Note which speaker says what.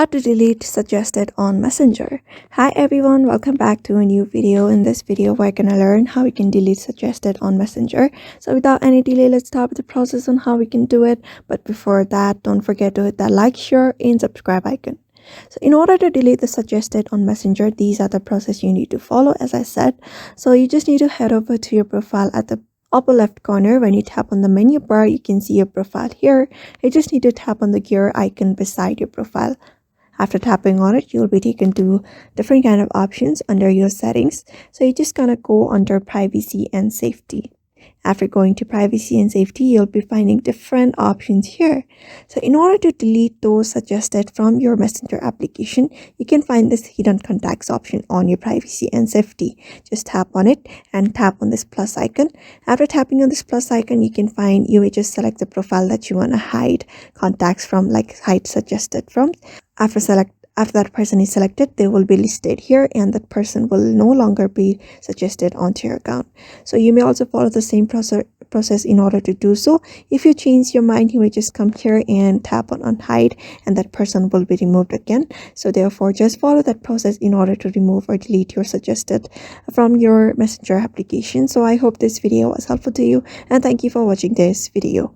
Speaker 1: How to delete suggested on Messenger. Hi everyone, welcome back to a new video. In this video we're gonna learn how we can delete suggested on Messenger. So without any delay, let's start with the process on how we can do it. But before that, don't forget to hit that like, share and subscribe icon. So in order to delete the suggested on Messenger, these are the process you need to follow, as I said. So you just need to head over to your profile at the upper left corner. When you tap on the menu bar, you can see your profile here. You just need to tap on the gear icon beside your profile. After tapping on it, you'll be taken to different kind of options under your settings. So you're just gonna go under privacy and safety. After going to privacy and safety, you'll be finding different options here. So in order to delete those suggested from your Messenger application, you can find this hidden contacts option on your privacy and safety. Just tap on it and tap on this plus icon. After tapping on this plus icon, you will just select the profile that you want to hide contacts from, like hide suggested from. After that person is selected, they will be listed here and that person will no longer be suggested onto your account. So you may also follow the same process in order to do so. If you change your mind, you may just come here and tap on hide and that person will be removed again. So therefore, just follow that process in order to remove or delete your suggested from your Messenger application. So I hope this video was helpful to you and thank you for watching this video.